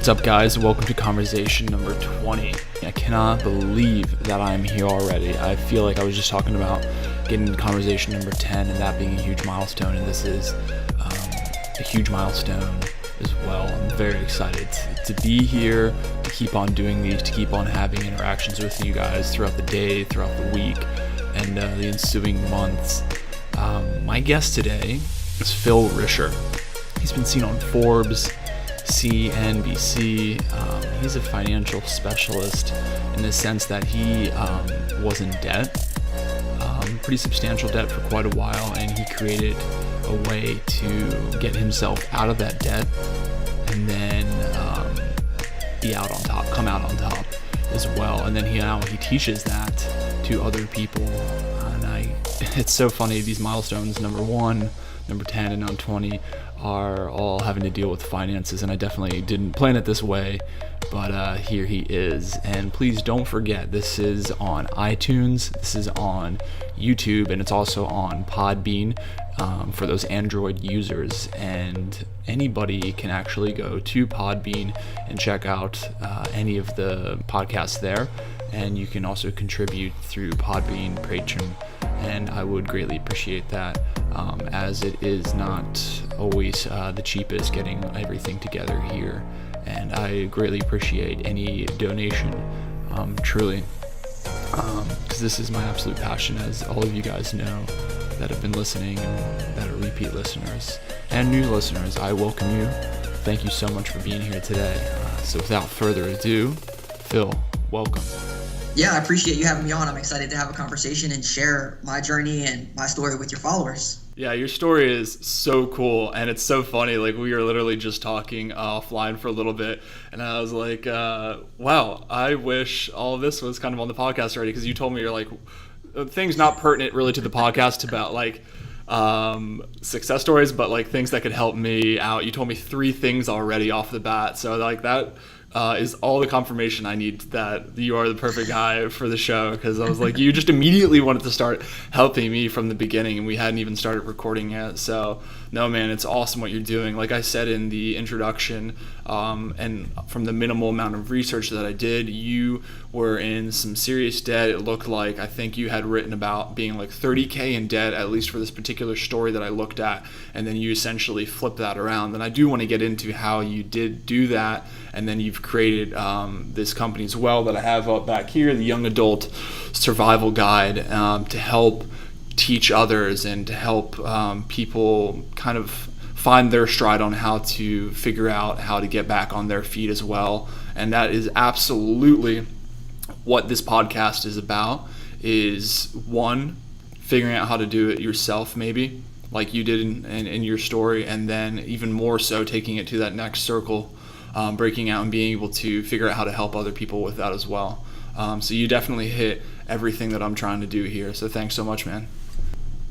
What's up, guys? Welcome to conversation number 20. I cannot believe that I'm here already. I feel like I was just talking about getting to conversation number 10 and that being a huge milestone, and this is a huge milestone as well. I'm very excited to be here, to keep on doing these, to keep on having interactions with you guys throughout the day, throughout the week, and the ensuing months. My guest today is Risher. He's been seen on Forbes, CNBC. He's a financial specialist in the sense that he was in debt, pretty substantial debt for quite a while, and he created a way to get himself out of that debt and then come out on top as well. And then he teaches that to other people. And it's so funny, these milestones, number 1, number 10, and now 20 are all having to deal with finances, and I definitely didn't plan it this way, but here he is. And please don't forget, this is on iTunes, this is on YouTube, and it's also on Podbean for those Android users, and anybody can actually go to Podbean and check out any of the podcasts there, and you can also contribute through Podbean Patreon, and I would greatly appreciate that, as it is not always the cheapest getting everything together here, and I greatly appreciate any donation, truly, because this is my absolute passion, as all of you guys know that have been listening and that are repeat listeners and new listeners. I welcome you. Thank you so much for being here today. So without further ado, Phil, welcome. Yeah, I appreciate you having me on. I'm excited to have a conversation and share my journey and my story with your followers. Yeah, your story is so cool, and it's so funny. Like, we were literally just talking offline for a little bit, and I was like, wow, I wish all of this was kind of on the podcast already, because you told me you're like, things not pertinent really to the podcast about like success stories, but like things that could help me out. You told me 3 things already off the bat, so like that is all the confirmation I need that you are the perfect guy for the show, because I was like, you just immediately wanted to start helping me from the beginning, and we hadn't even started recording yet. So no, man, it's awesome what you're doing. Like I said in the introduction, and from the minimal amount of research that I did, you were in some serious debt. It looked like, I think you had written about being like 30K in debt, at least for this particular story that I looked at, and then you essentially flipped that around. And I do want to get into how you did do that, and then you've created this company as well that I have up back here, the Young Adult Survival Guide, to help teach others and to help people kind of find their stride on how to figure out how to get back on their feet as well. And that is absolutely what this podcast is about, is 1, figuring out how to do it yourself, maybe like you did in your story, and then even more so taking it to that next circle, breaking out and being able to figure out how to help other people with that as well. So you definitely hit everything that I'm trying to do here. So thanks so much, man.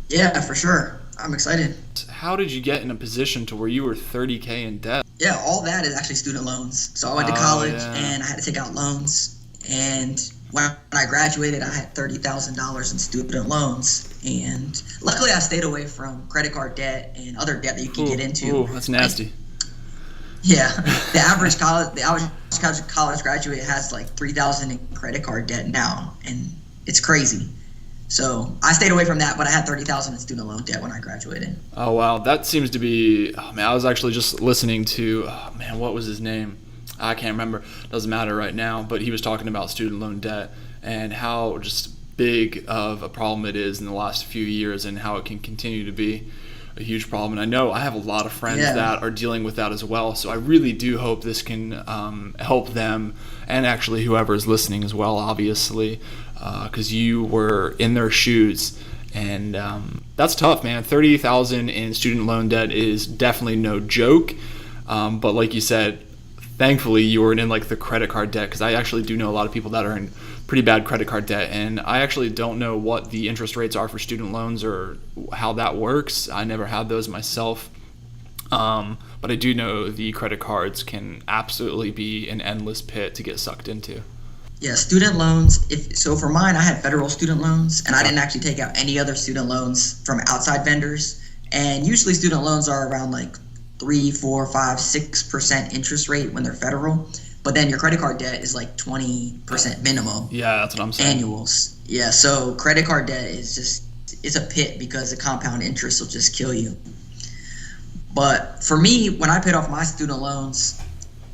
Yeah, for sure. I'm excited. How did you get in a position to where you were 30K in debt? Yeah, all that is actually student loans. So I went to college and I had to take out loans. And when I graduated, I had $30,000 in student loans. And luckily I stayed away from credit card debt and other debt that you can get into. Ooh, that's nasty. Yeah, the average college graduate has like $3,000 in credit card debt now, and it's crazy. So I stayed away from that, but I had $30,000 in student loan debt when I graduated. Oh wow, that seems to be. Oh man, I was actually just listening to. Oh man, what was his name? I can't remember. Doesn't matter right now. But he was talking about student loan debt and how just big of a problem it is in the last few years, and how it can continue to be a huge problem. And I know I have a lot of friends that are dealing with that as well, so I really do hope this can help them, and actually whoever is listening as well, obviously, because you were in their shoes, and that's tough, man. $30,000 in student loan debt is definitely no joke, but like you said, thankfully you weren't in like the credit card debt, because I actually do know a lot of people that are in pretty bad credit card debt, and I actually don't know what the interest rates are for student loans or how that works. I never had those myself, but I do know the credit cards can absolutely be an endless pit to get sucked into. Yeah, student loans. So for mine, I had federal student loans, and I didn't actually take out any other student loans from outside vendors. And usually student loans are around like 3, 4, 5, 6% interest rate when they're federal. But then your credit card debt is like 20% minimum. Yeah, that's what I'm saying. Annuals. Yeah, so credit card debt is just, it's a pit because the compound interest will just kill you. But for me, when I paid off my student loans,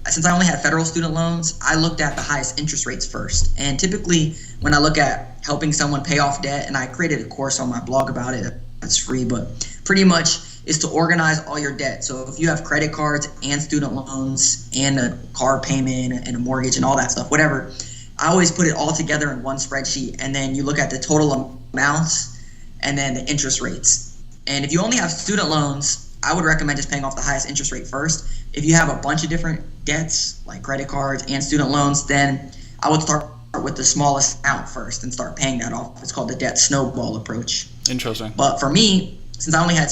since I only had federal student loans, I looked at the highest interest rates first. And typically, when I look at helping someone pay off debt, and I created a course on my blog about it, it's free, but pretty much is to organize all your debt. So if you have credit cards and student loans and a car payment and a mortgage and all that stuff, whatever, I always put it all together in one spreadsheet, and then you look at the total amounts and then the interest rates. And if you only have student loans, I would recommend just paying off the highest interest rate first. If you have a bunch of different debts, like credit cards and student loans, then I would start with the smallest amount first and start paying that off. It's called the debt snowball approach. Interesting. But for me, since I only had,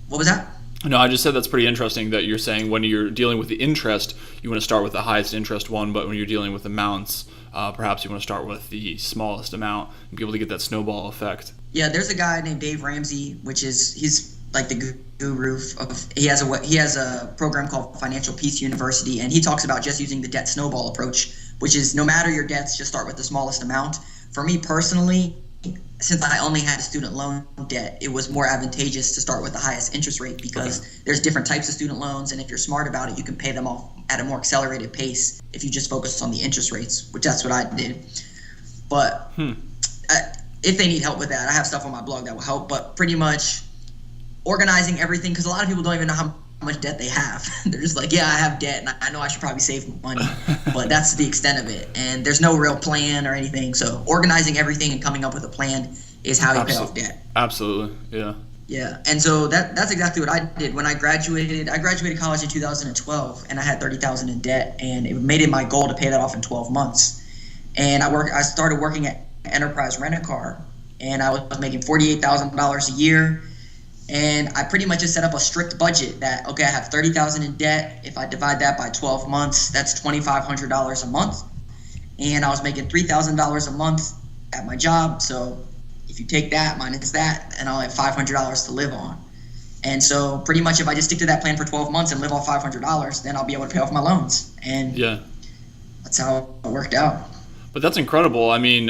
what was that? No, I just said that's pretty interesting that you're saying when you're dealing with the interest, you want to start with the highest interest one, but when you're dealing with amounts, perhaps you want to start with the smallest amount and be able to get that snowball effect. Yeah, there's a guy named Dave Ramsey, he's like the guru of, he has a program called Financial Peace University, and he talks about just using the debt snowball approach, which is no matter your debts, just start with the smallest amount. For me personally, since I only had a student loan debt, it was more advantageous to start with the highest interest rate because there's different types of student loans, and if you're smart about it, you can pay them off at a more accelerated pace if you just focus on the interest rates, which that's what I did. But if they need help with that, I have stuff on my blog that will help, but pretty much organizing everything, because a lot of people don't even know how much debt they have. They're just like, yeah, I have debt, and I know I should probably save money, but that's the extent of it, and there's no real plan or anything. So organizing everything and coming up with a plan is how you pay off debt. Absolutely, yeah. Yeah, and so that's exactly what I did when I graduated. I graduated college in 2012, and I had $30,000 in debt, and it made it my goal to pay that off in 12 months. And I started working at Enterprise Rent-A-Car, and I was making $48,000 a year. And I pretty much just set up a strict budget that, okay, I have $30,000 in debt. If I divide that by 12 months, that's $2,500 a month. And I was making $3,000 a month at my job. So if you take that minus that, and I'll have $500 to live on. And so pretty much if I just stick to that plan for 12 months and live off $500, then I'll be able to pay off my loans. And that's how it worked out. But that's incredible. I mean,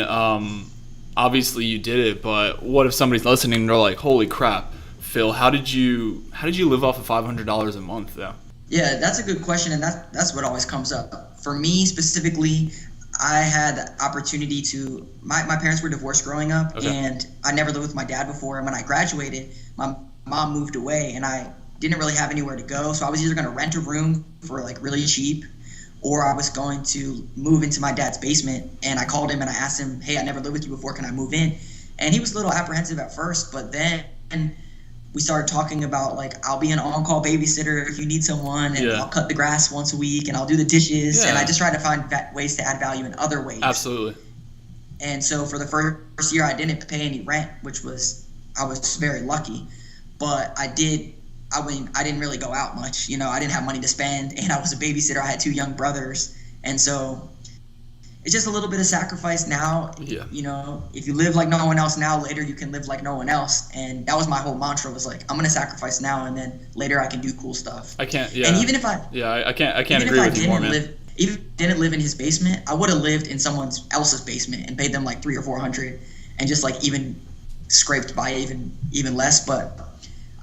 obviously you did it, but what if somebody's listening and they're like, holy crap, Phil, how did you live off of $500 a month though? Yeah, that's a good question, and that's what always comes up. For me specifically, I had the opportunity to, my parents were divorced growing up, and I never lived with my dad before, and when I graduated, my mom moved away, and I didn't really have anywhere to go, so I was either going to rent a room for like really cheap, or I was going to move into my dad's basement. And I called him and I asked him, hey, I never lived with you before, can I move in? And he was a little apprehensive at first, but then we started talking about, like, I'll be an on-call babysitter if you need someone, and I'll cut the grass once a week, and I'll do the dishes, and I just tried to find ways to add value in other ways. Absolutely. And so for the first year, I didn't pay any rent, which I was very lucky, but I didn't really go out much. I didn't have money to spend, and I was a babysitter. I had 2 young brothers, and so it's just a little bit of sacrifice now. Yeah. If you live like no one else now, later you can live like no one else. And that was my whole mantra, was like, I'm going to sacrifice now, and then later I can do cool stuff. I can't, yeah. And even if I can't agree with you more, man. Even if I didn't live in his basement, I would have lived in someone else's basement and paid them like $300 or $400 and just like even scraped by even less. But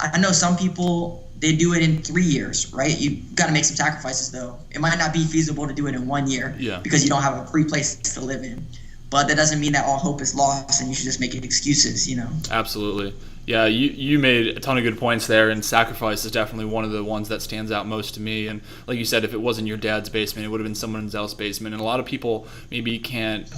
I know some people, they do it in 3 years, right? You got to make some sacrifices, though. It might not be feasible to do it in 1 year because you don't have a free place to live in. But that doesn't mean that all hope is lost and you should just make excuses, Absolutely. Yeah, you made a ton of good points there, and sacrifice is definitely one of the ones that stands out most to me. And like you said, if it wasn't your dad's basement, it would have been someone else's basement. And a lot of people maybe can't,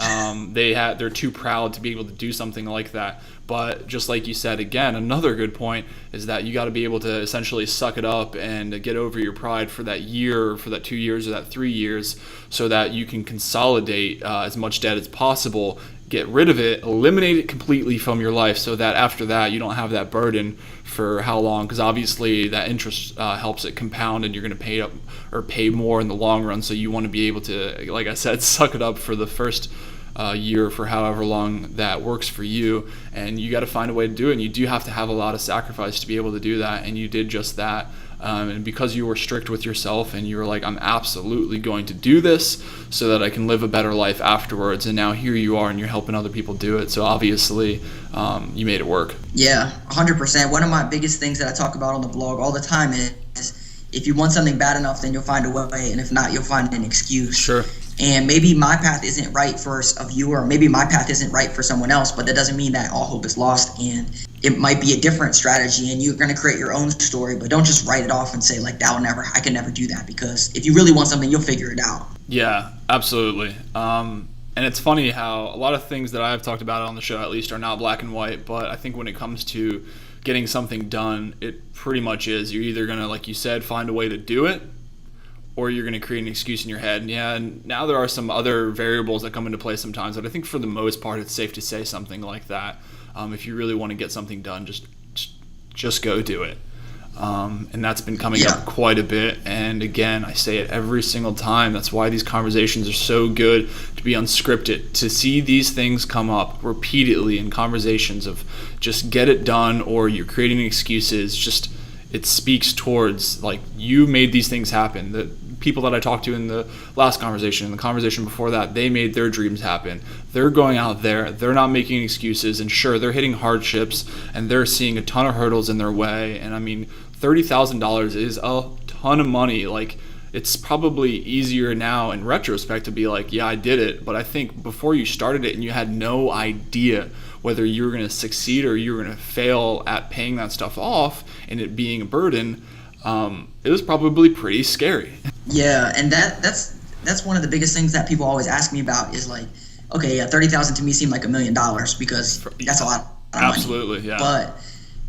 they're too proud to be able to do something like that. But just like you said, again, another good point is that you got to be able to essentially suck it up and get over your pride for that year, or for that 2 years, or that 3 years, so that you can consolidate as much debt as possible, get rid of it, eliminate it completely from your life, so that after that you don't have that burden for how long, because obviously that interest helps it compound, and you're going to pay up or pay more in the long run. So you want to be able to, like I said, suck it up for the first year, for however long that works for you, and you got to find a way to do it. And you do have to have a lot of sacrifice to be able to do that, and you did just that. And because you were strict with yourself and you were like, I'm absolutely going to do this so that I can live a better life afterwards. And now here you are and you're helping other people do it. So obviously you made it work. Yeah, 100%. One of my biggest things that I talk about on the blog all the time is if you want something bad enough, then you'll find a way. And if not, you'll find an excuse. Sure. And maybe my path isn't right for a viewer, or maybe my path isn't right for someone else, but that doesn't mean that all hope is lost. And it might be a different strategy, and you're going to create your own story, but don't just write it off and say, like, I can never do that, because if you really want something, you'll figure it out. Yeah, absolutely. And it's funny how a lot of things that I've talked about on the show, at least, are not black and white, but I think when it comes to getting something done, it pretty much is. You're either going to, like you said, find a way to do it, or you're going to create an excuse in your head. And now there are some other variables that come into play sometimes, but I think for the most part, it's safe to say something like that. If you really want to get something done, just go do it. And that's been coming up quite a bit. And again, I say it every single time. That's why these conversations are so good, to be unscripted, to see these things come up repeatedly in conversations of just get it done, or you're creating excuses. It speaks towards, like, you made these things happen. The people that I talked to in the last conversation and the conversation before that, they made their dreams happen. They're going out there, they're not making excuses, and sure, they're hitting hardships and they're seeing a ton of hurdles in their way. And I mean, $30,000 is a ton of money. Like, it's probably easier now in retrospect to be like, yeah, I did it. But I think before you started it and you had no idea whether you were going to succeed or you were going to fail at paying that stuff off and it being a burden, it was probably pretty scary. Yeah, and that's one of the biggest things that people always ask me about is like, okay, yeah, $30,000 to me seemed like $1 million because that's a lot of money. Absolutely, yeah. But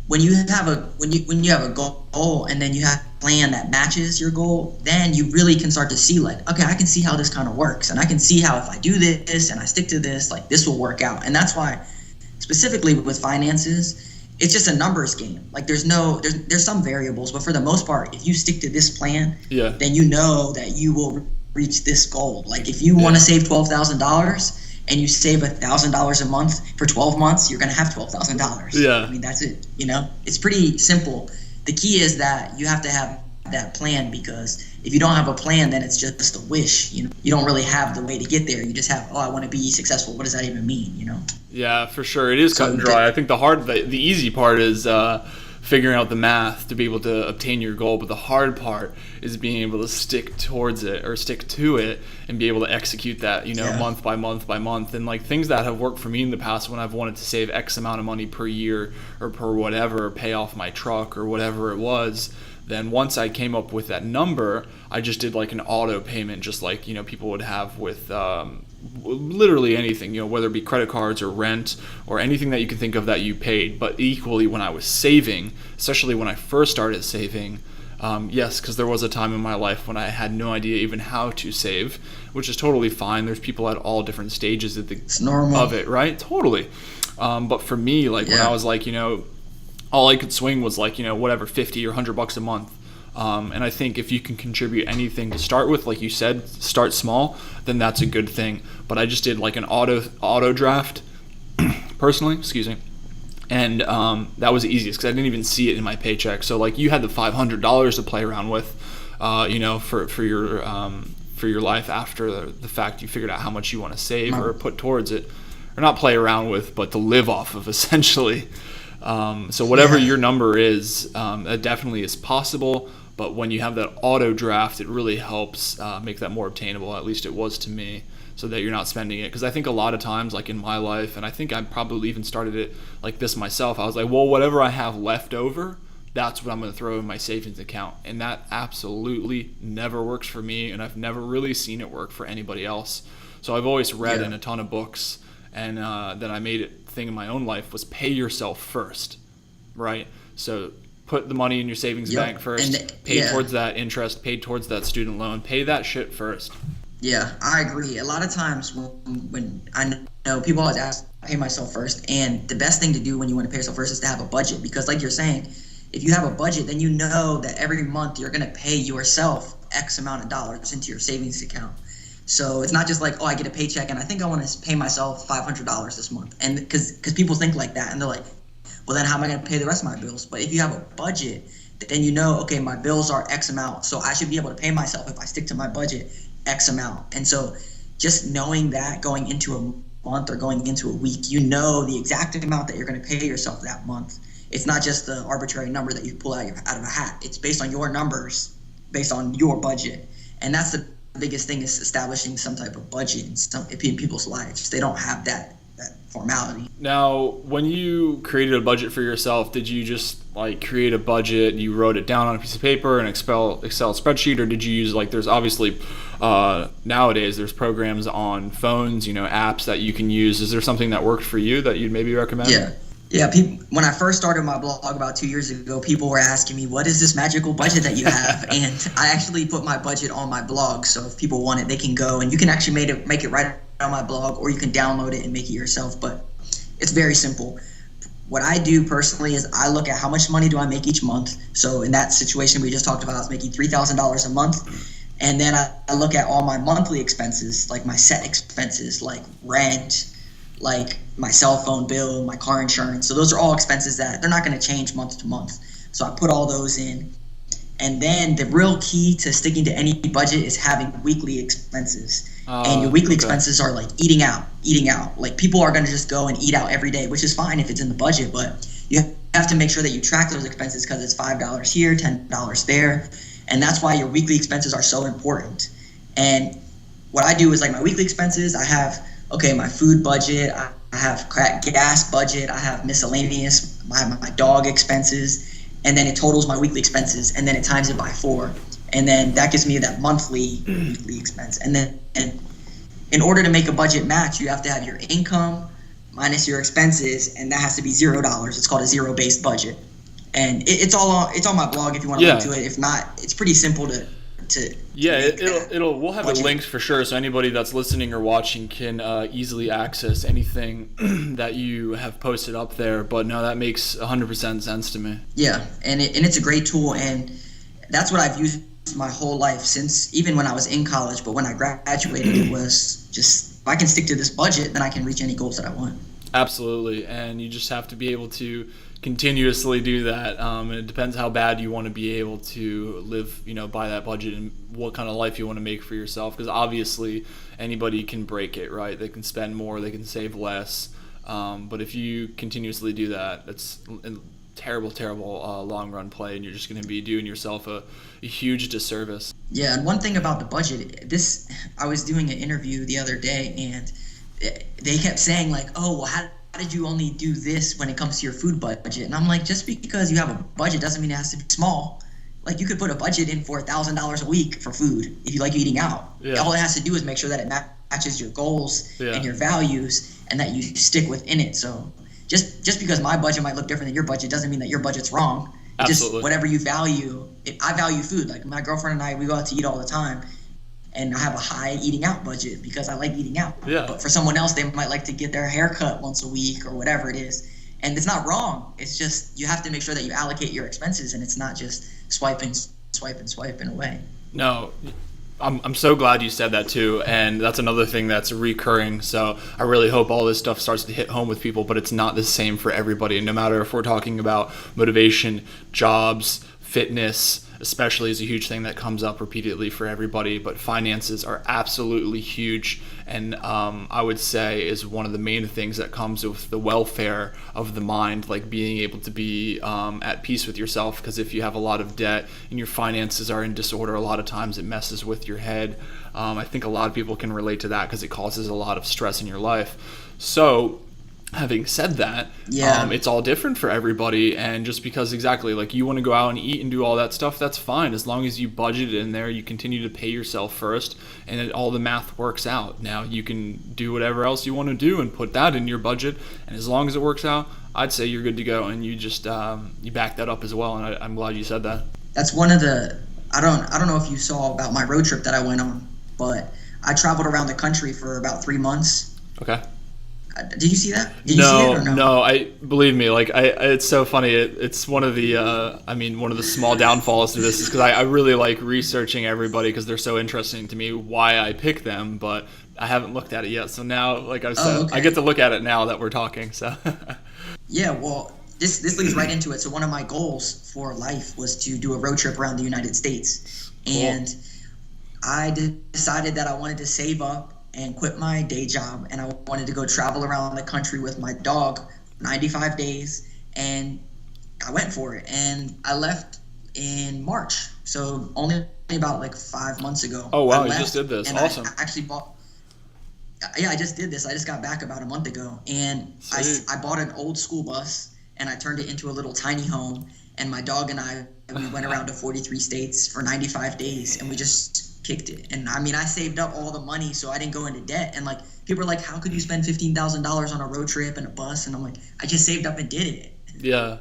when you have a goal and then you have a plan that matches your goal, then you really can start to see, like, okay, I can see how this kind of works, and I can see how if I do this and I stick to this, like, this will work out. And that's why, specifically with finances, it's just a numbers game. Like, there's some variables, but for the most part, if you stick to this plan, then you know that you will reach this goal. Like, if you want to save $12,000 and you save $1,000 a month for 12 months, you're going to have $12,000. Yeah. I mean, that's it. It's pretty simple. The key is that you have to have that plan, because if you don't have a plan, then it's just a wish. You don't really have the way to get there. You just have, I want to be successful. What does that even mean? Yeah, for sure. It is cut and dry. I think the easy part is figuring out the math to be able to obtain your goal, but the hard part is being able to stick towards it or stick to it and be able to execute that, month by month by month. And like things that have worked for me in the past when I've wanted to save X amount of money per year or per whatever, pay off my truck or whatever it was, then once I came up with that number, I just did like an auto payment, just like, people would have with literally anything, whether it be credit cards or rent or anything that you can think of that you paid. But equally, when I was saving, especially when I first started saving, yes, because there was a time in my life when I had no idea even how to save, which is totally fine. There's people at all different stages of it, right? Totally. But for me, like when I was like, all I could swing was like, whatever, 50 or $100 a month. And I think if you can contribute anything to start with, like you said, start small, then that's a good thing. But I just did like an auto draft personally, and that was the easiest because I didn't even see it in my paycheck. So like you had the $500 to play around with, for your life after the fact you figured out how much you want to save or put towards it, or not play around with, but to live off of essentially. So whatever your number is, that definitely is possible. But when you have that auto draft, it really helps make that more obtainable. At least it was to me, so that you're not spending it. Because I think a lot of times, like in my life, and I think I probably even started it like this myself, I was like, well, whatever I have left over, that's what I'm going to throw in my savings account. And that absolutely never works for me, and I've never really seen it work for anybody else. So I've always read in a ton of books, and then I made it thing in my own life was pay yourself first, right? So put the money in your savings bank first, pay towards that interest, pay towards that student loan, pay that shit first. Yeah, I agree. A lot of times when I know people always ask, pay myself first, and the best thing to do when you want to pay yourself first is to have a budget, because like you're saying, if you have a budget, then you know that every month you're going to pay yourself X amount of dollars into your savings account. So it's not just like, I get a paycheck and I think I want to pay myself $500 this month. And because people think like that, and they're like, well, then how am I going to pay the rest of my bills? But if you have a budget, then you know, okay, my bills are X amount, so I should be able to pay myself if I stick to my budget X amount. And so just knowing that going into a month or going into a week, you know the exact amount that you're going to pay yourself that month. It's not just the arbitrary number that you pull out of a hat. It's based on your numbers, based on your budget. And that's the biggest thing, is establishing some type of budget in people's lives. They don't have that formality. Now, when you created a budget for yourself, did you just like create a budget, you wrote it down on a piece of paper, an Excel spreadsheet, or did you use, like, there's obviously nowadays there's programs on phones, apps that you can use. Is there something that worked for you that you'd maybe recommend? Yeah, people, when I first started my blog about 2 years ago, people were asking me, what is this magical budget that you have? And I actually put my budget on my blog, so if people want it, they can go, and you can actually make it right on my blog, or you can download it and make it yourself. But it's very simple. What I do personally is I look at how much money do I make each month. So in that situation we just talked about, I was making $3,000 a month. And then I look at all my monthly expenses, like my set expenses, like rent, like my cell phone bill, my car insurance. So those are all expenses that they're not going to change month to month. So I put all those in. And then the real key to sticking to any budget is having weekly expenses. And your weekly expenses are like eating out. Like, people are going to just go and eat out every day, which is fine if it's in the budget, but you have to make sure that you track those expenses, because it's $5 here, $10 there. And that's why your weekly expenses are so important. And what I do is, like, my weekly expenses, I have, okay, my food budget, I have gas budget, I have miscellaneous, my dog expenses, and then it totals my weekly expenses, and then it times it by 4. And then that gives me that monthly weekly expense. And in order to make a budget match, you have to have your income minus your expenses, and that has to be $0. It's called a zero-based budget. And it's on my blog if you want to look to it. If not, it's pretty simple to we'll have it linked for sure, so anybody that's listening or watching can easily access anything that you have posted up there. But no, that makes 100% sense to me. Yeah, and it's a great tool, and that's what I've used my whole life, since even when I was in college. But when I graduated, it was just, if I can stick to this budget, then I can reach any goals that I want. Absolutely, and you just have to be able to continuously do that. And it depends how bad you want to be able to live, by that budget, and what kind of life you want to make for yourself. Because obviously anybody can break it, right? They can spend more, they can save less. But if you continuously do that, that's a terrible long run play, and you're just going to be doing yourself a huge disservice. Yeah, and one thing about the budget, I was doing an interview the other day, and they kept saying, like, oh, well, how did you only do this when it comes to your food budget? And I'm like, just because you have a budget doesn't mean it has to be small. Like, you could put a budget in for $1,000 a week for food if you like eating out. Yeah. All it has to do is make sure that it matches your goals and your values, and that you stick within it. So just because my budget might look different than your budget doesn't mean that your budget's wrong. Absolutely. Just whatever you value. I value food. Like, my girlfriend and I, we go out to eat all the time. And I have a high eating out budget because I like eating out. Yeah. But for someone else, they might like to get their hair cut once a week or whatever it is. And it's not wrong. It's just you have to make sure that you allocate your expenses, and it's not just swiping away. No, I'm so glad you said that too. And that's another thing that's recurring. So I really hope all this stuff starts to hit home with people, but it's not the same for everybody. And no matter if we're talking about motivation, jobs, fitness, especially, is a huge thing that comes up repeatedly for everybody, but finances are absolutely huge, and I would say is one of the main things that comes with the welfare of the mind, like being able to be at peace with yourself. Because if you have a lot of debt and your finances are in disorder, a lot of times it messes with your head. I think a lot of people can relate to that because it causes a lot of stress in your life. So having said that, it's all different for everybody, and just because exactly like you want to go out and eat and do all that stuff, that's fine, as long as you budget it in there, you continue to pay yourself first, and all the math works out. Now you can do whatever else you want to do and put that in your budget, and as long as it works out, I'd say you're good to go. And you just you back that up as well, and I'm glad you said that. That's one of the I don't know if you saw about my road trip that I went on, but I traveled around the country for about 3 months. Okay. Did you see that? Did you see it or no? No. I believe me. Like, it's so funny. It's one of the, one of the small downfalls to this is because I really like researching everybody because they're so interesting to me. Why I pick them, but I haven't looked at it yet. So now, like I said, I get to look at it now that we're talking. So. Yeah. Well, this leads right into it. So one of my goals for life was to do a road trip around the United States. Cool. And I decided that I wanted to save up and quit my day job, and I wanted to go travel around the country with my dog 95 days, and I went for it. And I left in March, so only about like 5 months ago. Oh wow, you just did this. And awesome. I actually bought. Yeah, I just did this. I just got back about a month ago, and I bought an old school bus, and I turned it into a little tiny home. And my dog and we went around to 43 states for 95 days, and we just kicked it. And I mean, I saved up all the money, so I didn't go into debt. And like, people are like, "How could you spend $15,000 on a road trip and a bus?" And I'm like, I just saved up and did it. Yeah.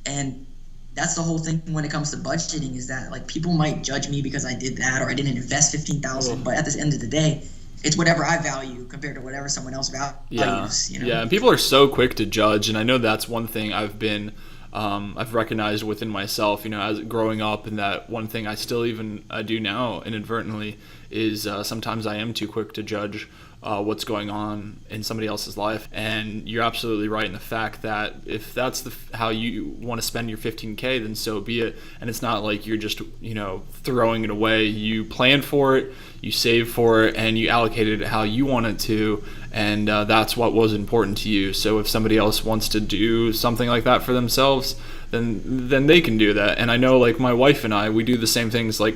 And that's the whole thing when it comes to budgeting, is that like, people might judge me because I did that or I didn't invest $15,000, but at the end of the day, it's whatever I value compared to whatever someone else values. You know? Yeah, and people are so quick to judge, and I know that's one thing I've recognized within myself, you know, as growing up, and that one thing I still I do now inadvertently is sometimes I am too quick to judge what's going on in somebody else's life. And you're absolutely right in the fact that if that's how you want to spend your 15K, then so be it. And it's not like you're just, you know, throwing it away. You plan for it, you save for it, and you allocated it how you want it to. And that's what was important to you. So if somebody else wants to do something like that for themselves, then they can do that. And I know, like, my wife and I, we do the same things. Like,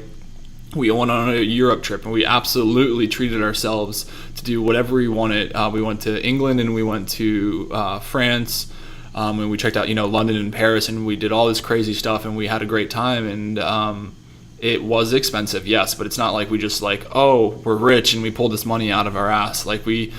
we went on a Europe trip, and we absolutely treated ourselves to do whatever we wanted. We went to England, and we went to France, and we checked out, you know, London and Paris, and we did all this crazy stuff, and we had a great time. And it was expensive, yes, but it's not like we just like, oh, we're rich and we pulled this money out of our ass. Like, we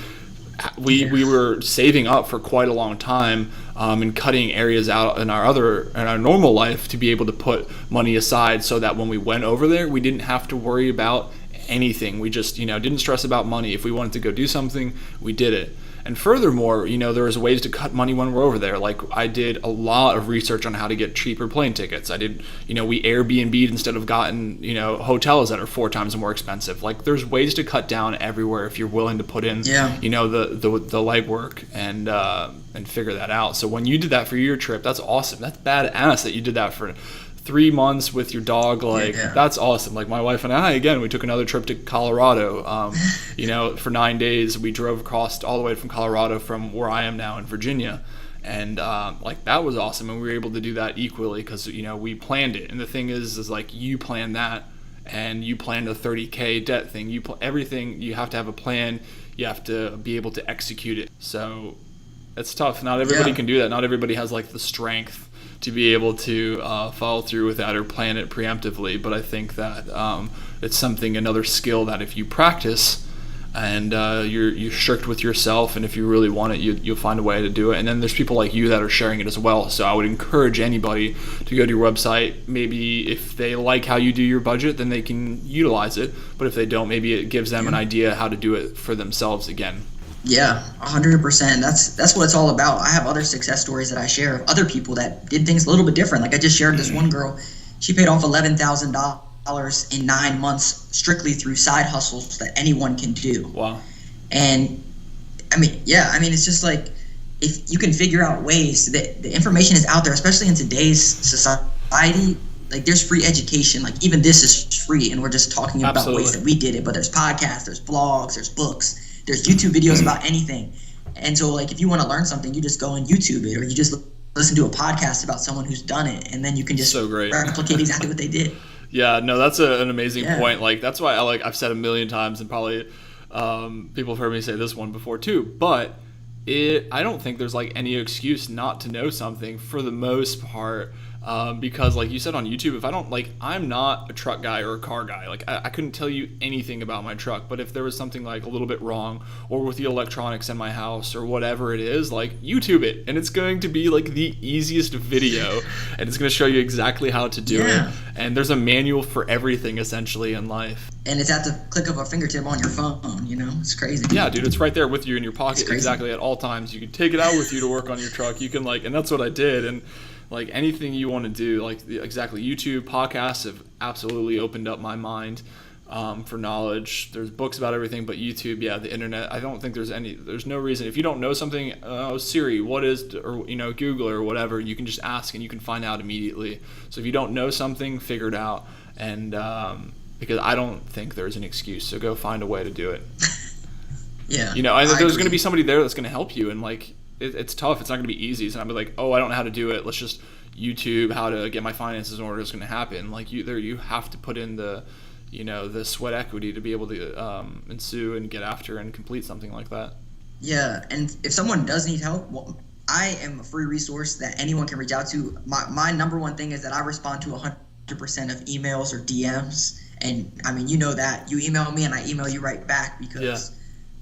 were saving up for quite a long time, and cutting areas out in our normal life to be able to put money aside, so that when we went over there, we didn't have to worry about anything. We just, you know, didn't stress about money. If we wanted to go do something, we did it. And furthermore, you know, there's ways to cut money when we're over there. Like, I did a lot of research on how to get cheaper plane tickets. I did, you know, we Airbnb'd instead of gotten, you know, hotels that are 4 times more expensive. Like, there's ways to cut down everywhere if you're willing to put in, you know, the legwork and figure that out. So when you did that for your trip, that's awesome. That's badass that you did that for 3 months with your dog. Like, that's awesome. Like, my wife and I, again, we took another trip to Colorado, you know, for 9 days. We drove across all the way from Colorado from where I am now in Virginia. And like, that was awesome. And we were able to do that equally because, you know, we planned it. And the thing is like, you plan that, and you planned a 30K debt thing. Everything, you have to have a plan. You have to be able to execute it. So it's tough. Not everybody can do that. Not everybody has like the strength to be able to follow through with that or plan it preemptively. But I think that it's another skill that if you practice and you're strict with yourself, and if you really want it, you'll find a way to do it. And then there's people like you that are sharing it as well. So I would encourage anybody to go to your website. Maybe if they like how you do your budget, then they can utilize it. But if they don't, maybe it gives them an idea how to do it for themselves again. Yeah, 100%. That's what it's all about. I have other success stories that I share of other people that did things a little bit different. Like, I just shared this one girl. She paid off $11,000 in 9 months strictly through side hustles that anyone can do. Wow. And I mean, it's just like, if you can figure out ways that the information is out there, especially in today's society. Like, there's free education. Like, even this is free, and we're just talking about ways that we did it. But there's podcasts, there's blogs, there's books. There's YouTube videos about anything. And so, like, if you want to learn something, you just go and YouTube it, or you just listen to a podcast about someone who's done it, and then you can just replicate exactly what they did. Yeah, no, that's an amazing point. Like, that's why I've said a million times, and probably people have heard me say this one before too, but I don't think there's like any excuse not to know something for the most part. Because like you said on YouTube, if I don't I'm not a truck guy or a car guy. Like, I couldn't tell you anything about my truck, but if there was something like a little bit wrong, or with the electronics in my house or whatever it is, like, YouTube it, and it's going to be like the easiest video, and it's going to show you exactly how to do it. And there's a manual for everything essentially in life. And it's at the click of a fingertip on your phone, you know? It's crazy. Yeah, dude, it's right there with you in your pocket exactly at all times. You can take it out with you to work on your truck. You can and that's what I did. And like, anything you want to do, like, exactly, YouTube, podcasts have absolutely opened up my mind for knowledge. There's books about everything, but YouTube, yeah, the internet. I don't think there's no reason if you don't know something. Siri, what is, or Google or whatever, you can just ask and you can find out immediately. So if you don't know something, figure it out, and because I don't think there's an excuse. So go find a way to do it. Yeah, There's going to be somebody there that's going to help you, and like it's tough. It's not going to be easy. So I'm like, oh, I don't know how to do it. Let's just YouTube how to get my finances in order. It's going to happen. Like you have to put in the the sweat equity to be able to ensue and get after and complete something like that. Yeah, and if someone does need help, well, I am a free resource that anyone can reach out to. My number one thing is that I respond to 100% of emails or DMs, and I mean, that you email me and I email you right back because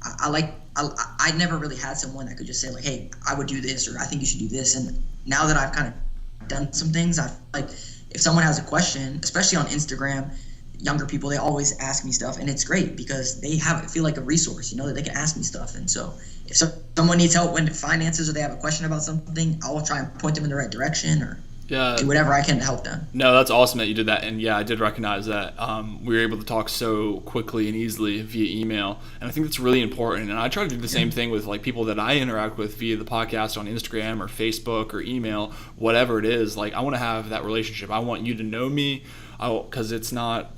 I never really had someone that could just say like, hey, I would do this, or I think you should do this. And now that I've kind of done some things, I feel like if someone has a question, especially on Instagram, younger people, they always ask me stuff, and it's great because they feel like a resource, that they can ask me stuff. And so if someone needs help with finances or they have a question about something, I'll try and point them in the right direction or do whatever I can to help them. No, that's awesome that you did that. And yeah, I did recognize that we were able to talk so quickly and easily via email. And I think that's really important. And I try to do the same thing with like people that I interact with via the podcast on Instagram or Facebook or email, whatever it is. Like I want to have that relationship. I want you to know me. Because it's not,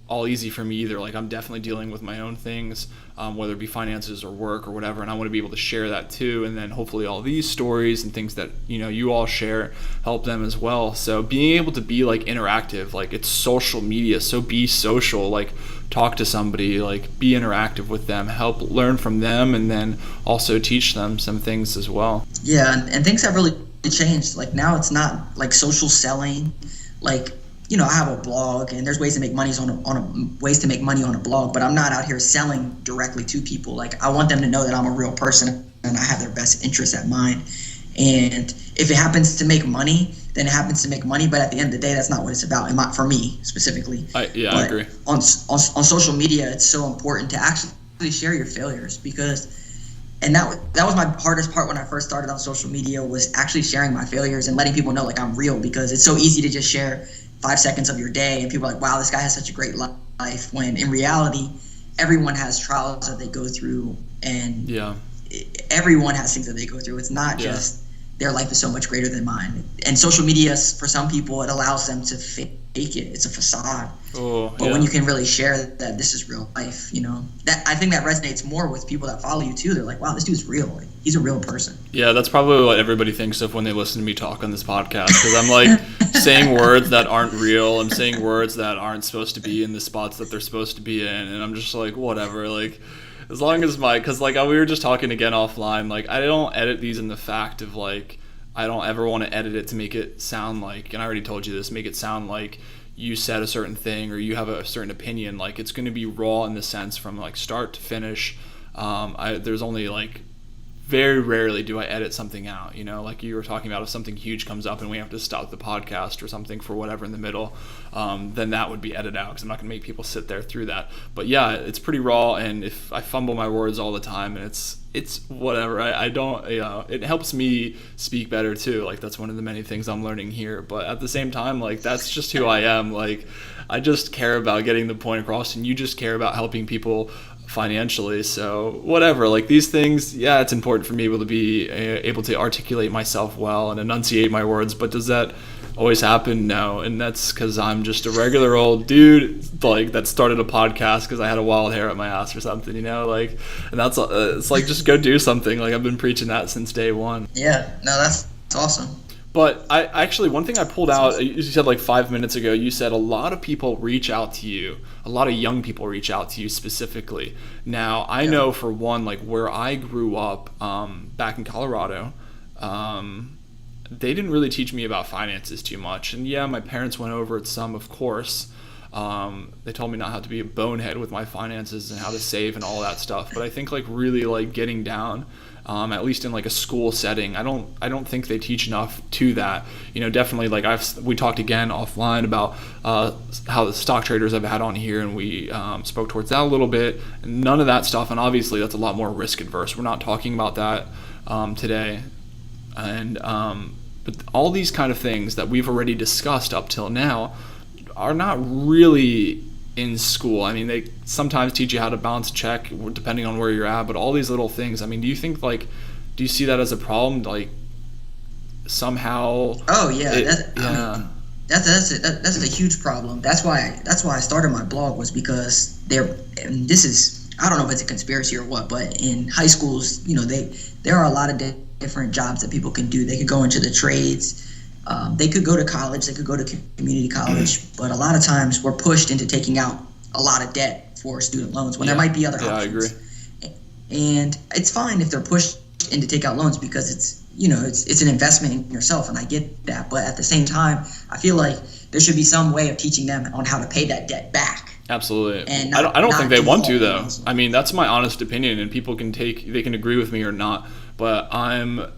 all easy for me either. Like I'm definitely dealing with my own things, whether it be finances or work or whatever, and I want to be able to share that too. And then hopefully all these stories and things that you all share help them as well. So being able to be like interactive, like it's social media, so be social. Like talk to somebody, like be interactive with them, help learn from them, and then also teach them some things as well. Yeah, and things have really changed. Like now it's not like social selling, like. I have a blog, and there's ways to make money ways to make money on a blog, but I'm not out here selling directly to people. Like I want them to know that I'm a real person and I have their best interests at mind. And if it happens to make money, then it happens to make money. But at the end of the day, that's not what it's about. And for me specifically. I agree. On social media, it's so important to actually share your failures and that was my hardest part when I first started on social media, was actually sharing my failures and letting people know like I'm real, because it's so easy to just share 5 seconds of your day and people are like, wow, this guy has such a great life, when in reality everyone has trials that they go through, and everyone has things that they go through. It's not just their life is so much greater than mine. And social media, for some people, it allows them to fake it. It's a facade. But when you can really share that this is real life, that I think that resonates more with people that follow you too. They're like, wow, this dude's real. Like, he's a real person. Yeah, that's probably what everybody thinks of when they listen to me talk on this podcast, because I'm like saying words that aren't real. I'm saying words that aren't supposed to be in the spots that they're supposed to be in, and I'm just like, whatever. Like, as long as because like we were just talking again offline, like I don't edit these in the fact of like I don't ever want to edit it to make it sound like, and I already told you this, make it sound like you said a certain thing or you have a certain opinion. Like it's going to be raw in the sense from like start to finish. There's only like very rarely do I edit something out, like you were talking about, if something huge comes up and we have to stop the podcast or something for whatever in the middle, then that would be edited out, because I'm not going to make people sit there through that. But yeah, it's pretty raw, and if I fumble my words all the time, and it's whatever, I don't, it helps me speak better too. Like that's one of the many things I'm learning here, but at the same time, like that's just who I am. Like I just care about getting the point across, and you just care about helping people financially. So whatever, like these things, yeah, it's important for me to be able to articulate myself well and enunciate my words, but does that always happen? No. And that's because I'm just a regular old dude like that started a podcast because I had a wild hair at my ass or something, like, and that's it's like, just go do something. Like I've been preaching that since day one. Yeah, no, that's awesome. But I actually, one thing I pulled out, you said like 5 minutes ago, you said a lot of people reach out to you, a lot of young people reach out to you specifically. Now, I know for one, like where I grew up back in Colorado, they didn't really teach me about finances too much. And yeah, my parents went over it some, of course. They told me not how to be a bonehead with my finances and how to save and all that stuff. But I think like really like getting down, at least in like a school setting, I don't think they teach enough to that. Definitely like we talked again offline about how the stock traders I've had on here, and we spoke towards that a little bit. None of that stuff, and obviously that's a lot more risk adverse. We're not talking about that today. And but all these kind of things that we've already discussed up till now are not really in school. I mean, they sometimes teach you how to balance a check depending on where you're at, but all these little things. I mean, do you think like, do you see that as a problem? Like somehow? Oh yeah, yeah. That's a huge problem. That's why I started my blog, was because this is, I don't know if it's a conspiracy or what, but in high schools, there are a lot of different jobs that people can do. They could go into the trades. They could go to college. They could go to community college. But a lot of times we're pushed into taking out a lot of debt for student loans when there might be other options. I agree. And it's fine if they're pushed in to take out loans, because it's an investment in yourself, and I get that. But at the same time, I feel like there should be some way of teaching them on how to pay that debt back. Absolutely. And I don't think they want to, though. Loans. I mean, that's my honest opinion, and people can agree with me or not. But I'm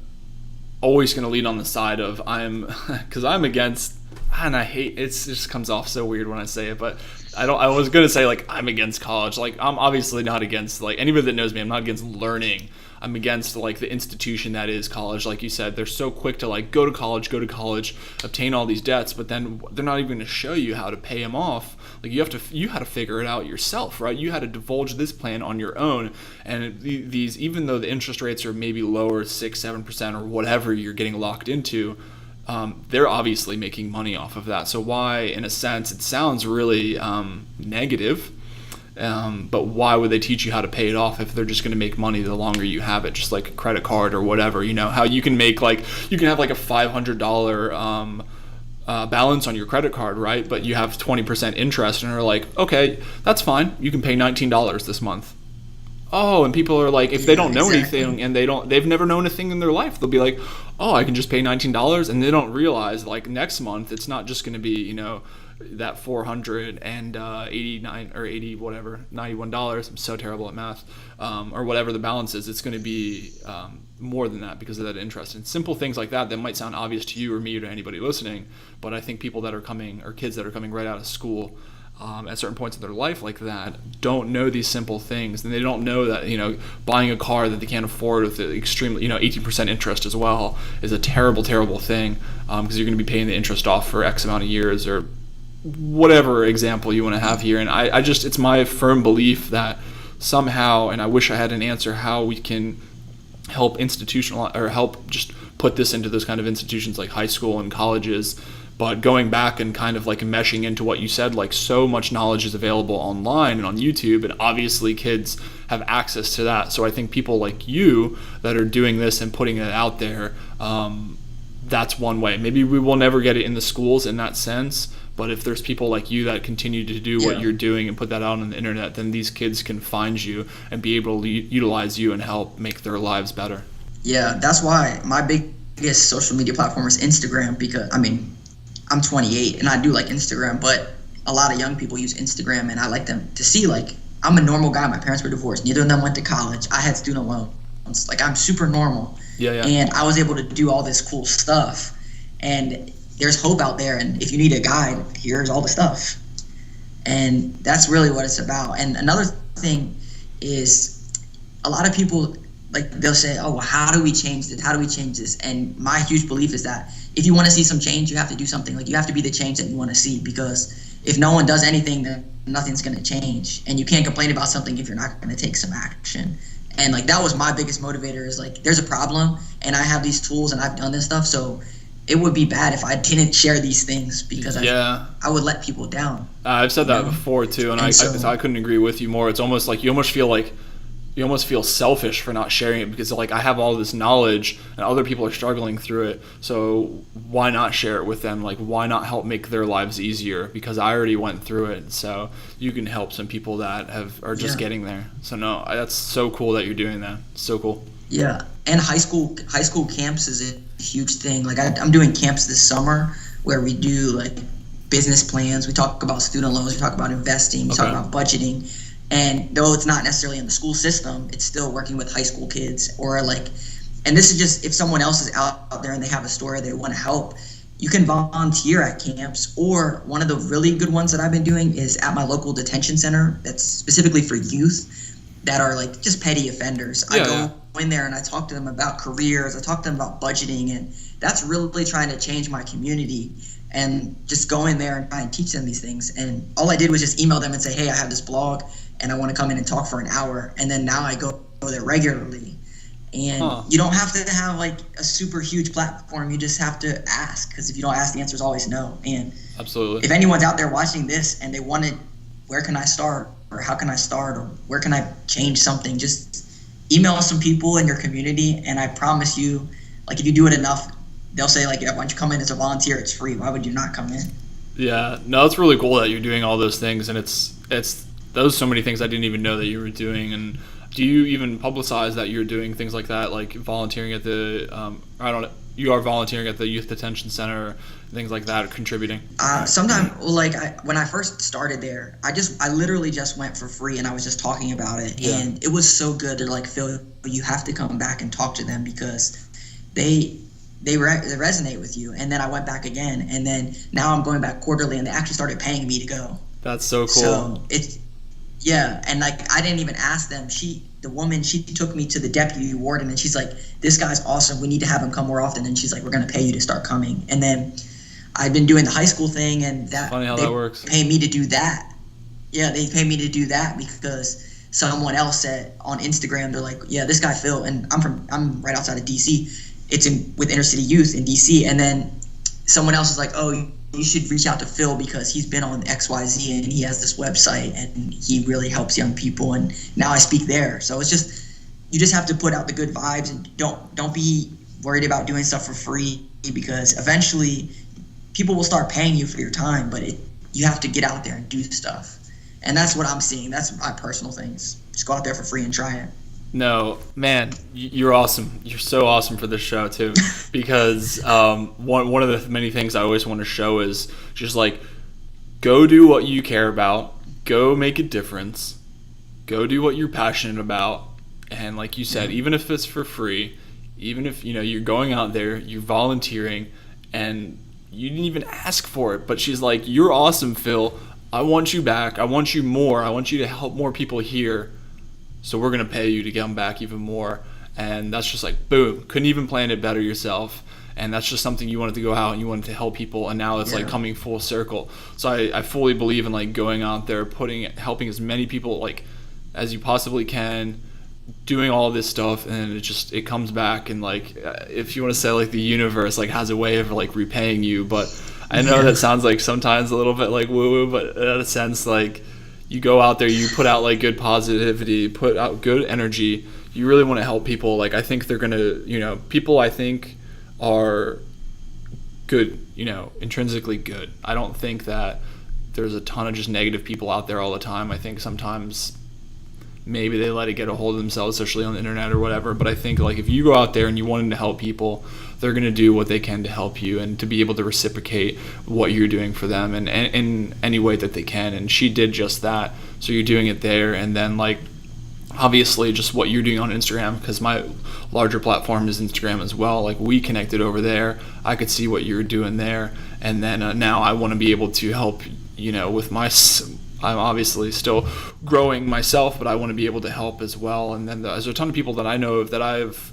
always going to lean on the side of because I'm against, and I hate it just comes off so weird when I say it, but I was going to say like I'm against college. Like I'm obviously not against, like anybody that knows me, I'm not against learning. I'm against like the institution that is college. Like you said, they're so quick to like go to college, obtain all these debts, but then they're not even going to show you how to pay them off. Like you had to figure it out yourself, right? You had to divulge this plan on your own. And these, even though the interest rates are maybe lower, 6-7% or whatever you're getting locked into, they're obviously making money off of that. So why, in a sense, it sounds really negative. But why would they teach you how to pay it off if they're just going to make money the longer you have it, just like a credit card or whatever? You know how you can make you can have like a $500 balance on your credit card, right? But you have 20% interest, and they're like, okay, that's fine. You can pay $19 this month. Oh, and people are like, if they don't know anything and they've never known a thing in their life, they'll be like, oh, I can just pay $19, and they don't realize like next month it's not just going to be that $489 or 80 whatever $91. I'm so terrible at math, or whatever the balance is. It's going to be more than that because of that interest. And simple things like that might sound obvious to you or me or to anybody listening, but I think people that are coming, or kids that are coming right out of school at certain points in their life like that, don't know these simple things, and they don't know that buying a car that they can't afford with the extremely 18% interest as well is a terrible thing, because you're going to be paying the interest off for X amount of years, or whatever example you want to have here. And I just, it's my firm belief that somehow, and I wish I had an answer how we can help help just put this into those kind of institutions like high school and colleges. But going back and kind of like meshing into what you said, like so much knowledge is available online and on YouTube, and obviously kids have access to that. So I think people like you that are doing this and putting it out there, that's one way. Maybe we will never get it in the schools in that sense, but if there's people like you that continue to do what you're doing and put that out on the internet, then these kids can find you and be able to utilize you and help make their lives better. Yeah, that's why my biggest social media platform is Instagram, because I'm 28 and I do like Instagram, but a lot of young people use Instagram, and I like them to see, like, I'm a normal guy. My parents were divorced. Neither of them went to college. I had student loans. Like, I'm super normal. Yeah. And I was able to do all this cool stuff. And there's hope out there. And if you need a guide, here's all the stuff. And that's really what it's about. And another thing is, a lot of people, like, they'll say, oh, well, how do we change this? How do we change this? And my huge belief is that if you want to see some change, you have to do something. Like, you have to be the change that you want to see, because if no one does anything, then nothing's going to change. And you can't complain about something if you're not going to take some action. And like, that was my biggest motivator, is like, there's a problem and I have these tools and I've done this stuff. So it would be bad if I didn't share these things, because I would let people down. I've said that before too. And I couldn't agree with you more. It's almost like you almost feel selfish for not sharing it, because like, I have all this knowledge and other people are struggling through it, so why not share it with them? Like, why not help make their lives easier? Because I already went through it, so you can help some people that are just getting there. So no, that's so cool that you're doing that. So cool. Yeah, and high school camps is a huge thing. Like, I'm doing camps this summer where we do like business plans. We talk about student loans. We talk about investing. We talk about budgeting. And though it's not necessarily in the school system, it's still working with high school kids, or like, and this is just if someone else is out there and they have a story they want to help, you can volunteer at camps. Or one of the really good ones that I've been doing is at my local detention center that's specifically for youth that are like just petty offenders. I go in there and I talk to them about careers. I talk to them about budgeting, and that's really trying to change my community. and just go in there and try and teach them these things. And all I did was just email them and say, hey, I have this blog and I want to come in and talk for an hour. And then now I go there regularly. And you don't have to have like a super huge platform. You just have to ask, because if you don't ask, the answer is always no. And absolutely, if anyone's out there watching this and they wanted, where can I start, or how can I start, or where can I change something, just email some people in your community. And I promise you, like, if you do it enough, they'll say, like, yeah, why don't you come in as a volunteer? It's free. Why would you not come in? Yeah, no, it's really cool that you're doing all those things, and it's those so many things I didn't even know that you were doing. And do you even publicize that you're doing things like that, like volunteering at the you are volunteering at the youth detention center, things like that, contributing? Sometimes, when I first started there, I literally just went for free, and I was just talking about it. Yeah. And it was so good to like feel you have to come back and talk to them, because they resonate with you. And then I went back again, and then now I'm going back quarterly, and they actually started paying me to go. That's so cool. So and like I didn't even ask them. The woman took me to the deputy warden, and she's like, this guy's awesome. We need to have him come more often. And she's like, we're going to pay you to start coming. And then I've been doing the high school thing, and funny how that works. Pay me to do that. Yeah, they pay me to do that because someone else said on Instagram, they're like, yeah, this guy Phil, and I'm right outside of DC. It's with inner city youth in DC. And then someone else is like, oh, you should reach out to Phil because he's been on XYZ and he has this website and he really helps young people. And now I speak there. So it's just, you just have to put out the good vibes, and don't be worried about doing stuff for free, because eventually people will start paying you for your time, but you have to get out there and do stuff. And that's what I'm seeing. That's my personal things. Just go out there for free and try it. No, man, you're awesome. You're so awesome for this show too, because one of the many things I always want to show is just like, go do what you care about, go make a difference, go do what you're passionate about, and like you said, even if it's for free, even if you're going out there, you're volunteering, and you didn't even ask for it, but she's like, you're awesome, Phil. I want you back. I want you more. I want you to help more people here. So we're going to pay you to get them back even more. And that's just like, boom, couldn't even plan it better yourself. And that's just something you wanted to go out and you wanted to help people. And now it's like coming full circle. So I fully believe in like going out there, helping as many people like as you possibly can, doing all this stuff. And it comes back. And like, if you want to say like the universe like has a way of like repaying you. But I know that sounds like sometimes a little bit like woo woo, but in a sense, like, you go out there, you put out like good positivity, put out good energy. You really want to help people. Like, I think they're going to, people I think are good, intrinsically good. I don't think that there's a ton of just negative people out there all the time. I think sometimes maybe they let it get a hold of themselves, especially on the internet or whatever. But I think like if you go out there and you want to help people, they're going to do what they can to help you and to be able to reciprocate what you're doing for them and in any way that they can. And she did just that. So you're doing it there. And then like, obviously just what you're doing on Instagram, because my larger platform is Instagram as well. Like we connected over there. I could see what you're doing there. And then now I want to be able to help, with I'm obviously still growing myself, but I want to be able to help as well. And then there's a ton of people that I know of that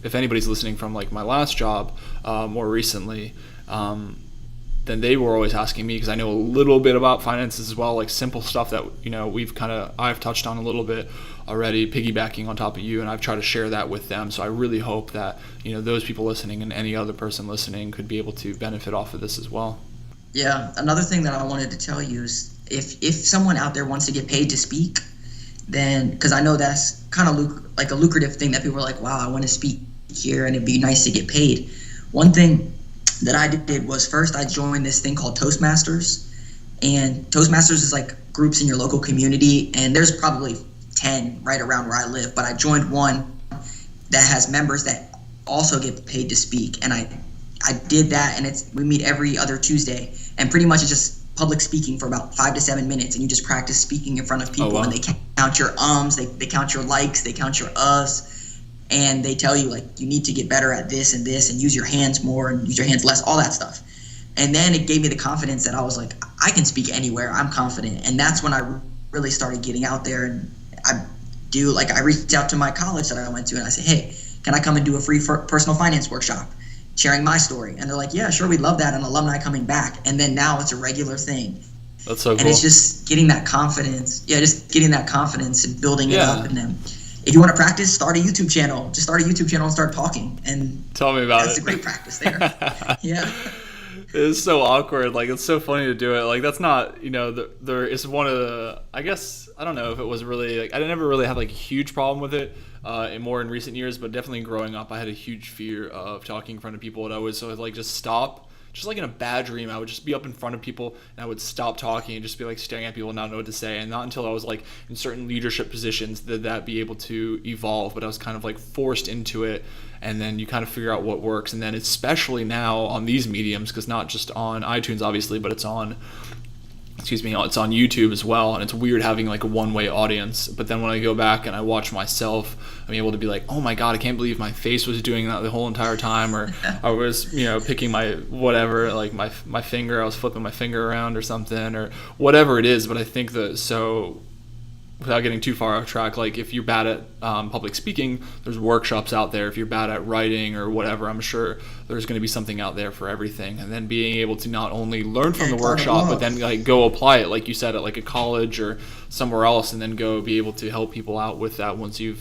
if anybody's listening from like my last job more recently, then they were always asking me, because I know a little bit about finances as well, like simple stuff that, I've touched on a little bit already, piggybacking on top of you, and I've tried to share that with them. So I really hope that, those people listening and any other person listening could be able to benefit off of this as well. Yeah, another thing that I wanted to tell you is if someone out there wants to get paid to speak, then, because I know that's kind of like a lucrative thing that people are like, wow, I want to speak here and it'd be nice to get paid. One thing that I did was first I joined this thing called Toastmasters, and Toastmasters is like groups in your local community, and there's probably 10 right around where I live, but I joined one that has members that also get paid to speak, and I did that, and we meet every other Tuesday, and pretty much it's just public speaking for about 5 to 7 minutes, and you just practice speaking in front of people. Oh, wow. And they count your ums, they count your likes, they count your uhs, and they tell you like you need to get better at this and this, and use your hands more and use your hands less, all that stuff. And then it gave me the confidence that I was like, I can speak anywhere, I'm confident. And that's when I really started getting out there, and I reached out to my college that I went to, and I said, hey, can I come and do a free personal finance workshop? sharing my story. And they're like, yeah, sure, we'd love that, an alumni coming back. And then now it's a regular thing. That's so cool. And it's just getting that confidence. Yeah, just getting that confidence and building it up in them. If you want to practice, start a YouTube channel. Just start a YouTube channel and start talking. And tell me about that's it. a great practice there. Yeah. It's so awkward. Like, it's so funny to do it. Like, that's not, there is one of the, I guess, I don't know if it was really, like, I never really had like a huge problem with it and more in recent years, but definitely growing up, I had a huge fear of talking in front of people. And I would like just stop. Just like in a bad dream, I would just be up in front of people and I would stop talking and just be like staring at people and not know what to say. And not until I was like in certain leadership positions did that be able to evolve. But I was kind of like forced into it. And then you kind of figure out what works. And then especially now on these mediums, because not just on iTunes, obviously, but it's on YouTube as well, and it's weird having like a one-way audience. But then when I go back and I watch myself, I'm able to be like, oh my god, I can't believe my face was doing that the whole entire time, or I was picking my whatever, like my finger, I was flipping my finger around or something, or whatever it is. But I think that, so without getting too far off track, like if you're bad at public speaking, there's workshops out there. If you're bad at writing or whatever, I'm sure there's going to be something out there for everything. And then being able to not only learn from the workshop, but then like go apply it, like you said, at like a college or somewhere else, and then go be able to help people out with that once you,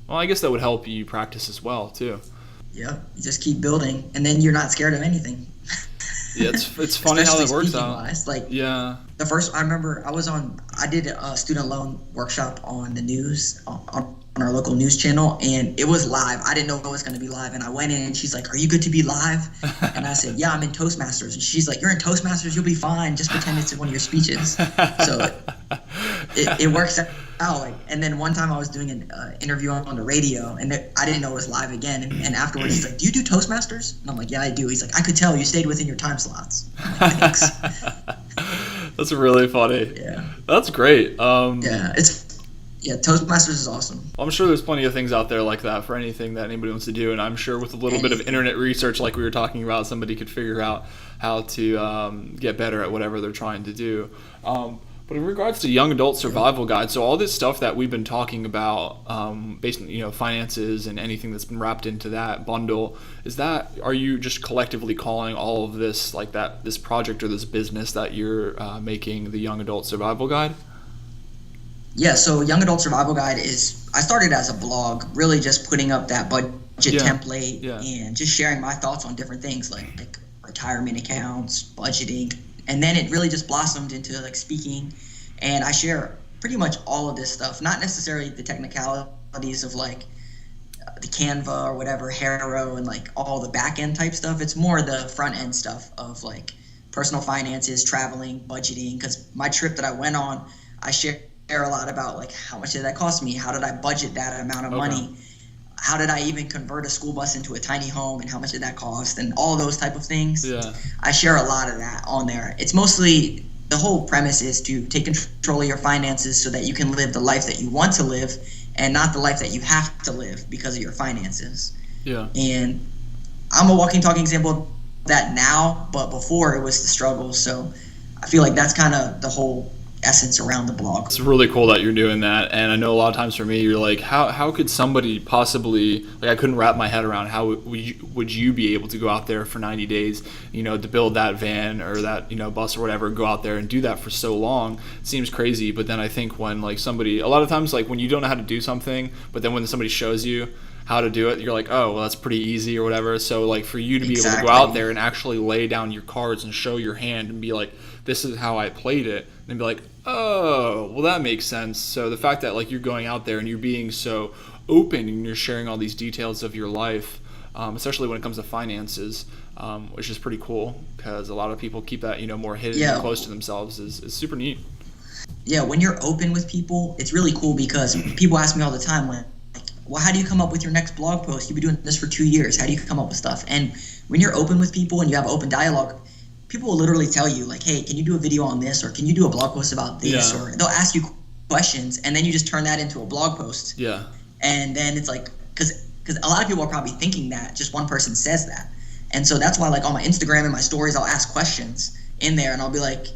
well, I guess that would help you practice as well too. Yeah, you just keep building, and then you're not scared of anything. Yeah, it's funny how it works out. Like, yeah. The first, I remember I did a student loan workshop on the news, on our local news channel, and it was live. I didn't know it was going to be live, and I went in, and she's like, are you good to be live? And I said, yeah, I'm in Toastmasters. And she's like, you're in Toastmasters, you'll be fine. Just pretend it's one of your speeches. So it works out. Like, and then one time I was doing an interview on the radio, and I didn't know it was live again. And afterwards, he's like, do you do Toastmasters? And I'm like, yeah, I do. He's like, I could tell you stayed within your time slots. Thanks. That's really funny. Yeah. That's great. Toastmasters is awesome. I'm sure there's plenty of things out there like that for anything that anybody wants to do, and I'm sure with a little bit of internet research, like we were talking about, somebody could figure out how to get better at whatever they're trying to do. But in regards to young adult survival guide, so all this stuff that we've been talking about, based on finances and anything that's been wrapped into that bundle, are you just collectively calling all of this like that, this project or this business that you're making the young adult survival guide? Yeah, so Young Adult Survival Guide I started as a blog, really just putting up that budget template and just sharing my thoughts on different things like retirement accounts, budgeting, and then it really just blossomed into like speaking, and I share pretty much all of this stuff, not necessarily the technicalities of like the Canva or whatever, Hero, and like all the back end type stuff. It's more the front end stuff of like personal finances, traveling, budgeting, because my trip that I went on, I share a lot about like how much did that cost me, how did I budget that amount of money, how did I even convert a school bus into a tiny home, and how much did that cost, and all those type of things. I share a lot of that on there. It's mostly, the whole premise is to take control of your finances so that you can live the life that you want to live and not the life that you have to live because of your finances. And I'm a walking talking example of that now, but before it was the struggle. So I feel like that's kind of the whole essence around the blog. It's really cool that you're doing that, and I know a lot of times for me, you're like, how could somebody possibly, like, I couldn't wrap my head around how would you be able to go out there for 90 days, to build that van or that bus or whatever, go out there and do that for so long. It seems crazy, but then I think when like somebody, a lot of times, like when you don't know how to do something, but then when somebody shows you how to do it, you're like, oh, well, that's pretty easy or whatever. So like for you to be able to go out there and actually lay down your cards and show your hand and be like, this is how I played it, and be like, oh, well, that makes sense. So the fact that like you're going out there and you're being so open and you're sharing all these details of your life, especially when it comes to finances, which is pretty cool because a lot of people keep that more hidden and close to themselves, is super neat. Yeah, when you're open with people, it's really cool because people ask me all the time, like, well, how do you come up with your next blog post? You've been doing this for 2 years. How do you come up with stuff? And when you're open with people and you have open dialogue, people will literally tell you, like, hey, can you do a video on this? Or can you do a blog post about this? Or they'll ask you questions, and then you just turn that into a blog post. And then it's like, because a lot of people are probably thinking that just one person says that. And so that's why, like, on my Instagram and my stories, I'll ask questions in there, and I'll be like,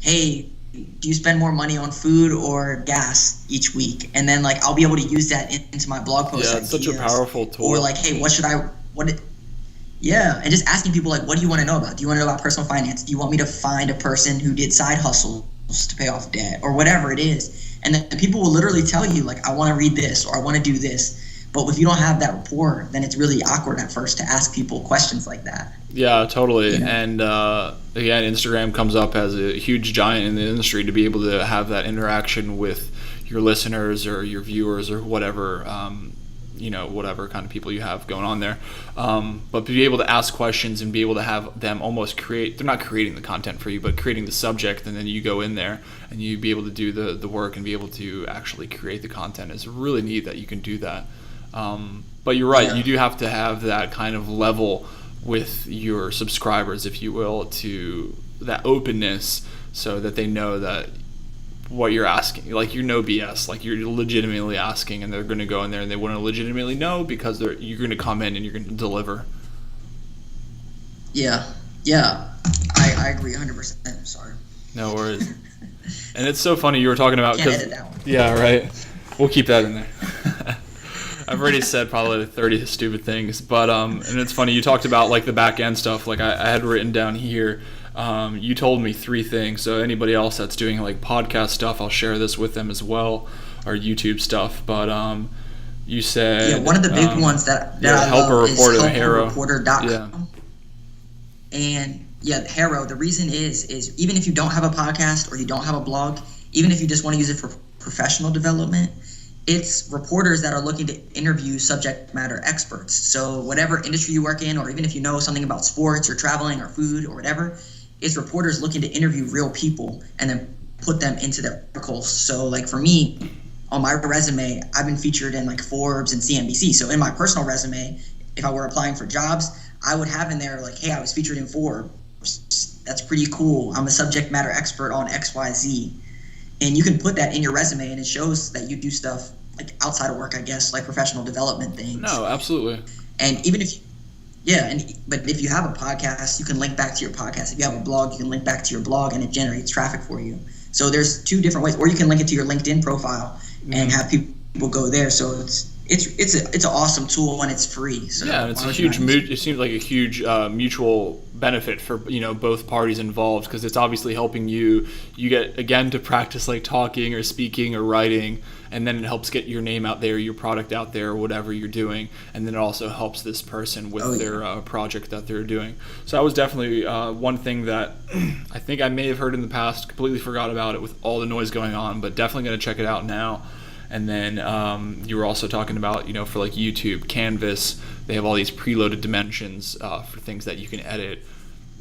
hey, do you spend more money on food or gas each week? And then like I'll be able to use that into my blog post. Yeah, it's such a powerful tool. Or like, hey, Yeah, and just asking people like, what do you want to know about? Do you want to know about personal finance? Do you want me to find a person who did side hustles to pay off debt or whatever it is? And then people will literally tell you like, I want to read this or I want to do this. But if you don't have that rapport, then it's really awkward at first to ask people questions like that. Yeah, totally. You know? And again, Instagram comes up as a huge giant in the industry to be able to have that interaction with your listeners or your viewers or whatever, whatever kind of people you have going on there. But to be able to ask questions and be able to have them almost create, they're not creating the content for you, but creating the subject, and then you go in there and you be able to do the work and be able to actually create the content. It's really neat that you can do that. But you're right, you do have to have that kind of level with your subscribers, if you will, to that openness so that they know that what you're asking, like you're no BS, like you're legitimately asking, and they're going to go in there and they want to legitimately know because you're going to come in and you're going to deliver. Yeah, I agree 100%. Sorry. No worries. And it's so funny you were talking about, Can't edit that one. Yeah, right. We'll keep that in there. I've already said probably 30 stupid things, but and it's funny you talked about like the back end stuff. Like I had written down here. You told me 3 things. So anybody else that's doing like podcast stuff, I'll share this with them as well, or YouTube stuff. But you said one of the big ones that I help love a reporter, is Hero. helpareporter.com. Yeah. And Hero. The reason is even if you don't have a podcast or you don't have a blog, even if you just want to use it for professional development, it's reporters that are looking to interview subject matter experts. So whatever industry you work in, or even if you know something about sports or traveling or food or whatever, it's reporters looking to interview real people and then put them into their articles. So like for me, on my resume, I've been featured in like Forbes and CNBC. So in my personal resume, if I were applying for jobs, I would have in there like, hey, I was featured in Forbes. That's pretty cool. I'm a subject matter expert on XYZ. And you can put that in your resume, and it shows that you do stuff like outside of work, I guess, like professional development things. No, absolutely. And even if but if you have a podcast, you can link back to your podcast. If you have a blog, you can link back to your blog, and it generates traffic for you. So there's 2 different ways, or you can link it to your LinkedIn profile and have people go there. So it's an awesome tool when it's free. So yeah, and it's a huge. It seems like a huge mutual benefit for both parties involved, because it's obviously helping you. You get again to practice like talking or speaking or writing, and then it helps get your name out there, your product out there, whatever you're doing, and then it also helps this person with their project that they're doing. So that was definitely one thing that I think I may have heard in the past, completely forgot about it with all the noise going on, but definitely going to check it out now. And then you were also talking about, for like YouTube, Canvas, they have all these preloaded dimensions for things that you can edit.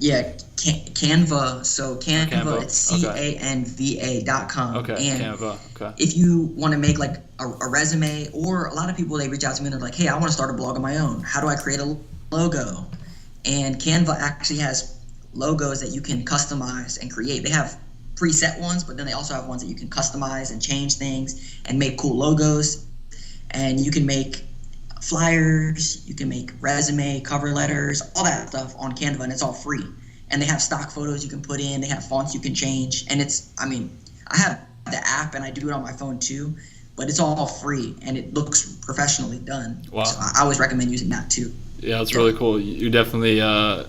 Yeah, Canva. So Canva, it's Canva.com. Okay, and Canva. Okay. If you want to make like a resume, or a lot of people, they reach out to me and they're like, hey, I want to start a blog of my own. How do I create a logo? And Canva actually has logos that you can customize and create. They have preset ones, but then they also have ones that you can customize and change things and make cool logos. And you can make flyers, you can make resume, cover letters, all that stuff on Canva, and it's all free. And they have stock photos you can put in, they have fonts you can change, and I have the app and I do it on my phone too, but it's all free and it looks professionally done. Wow. So I always recommend using that too. Yeah, it's really cool. You're definitely a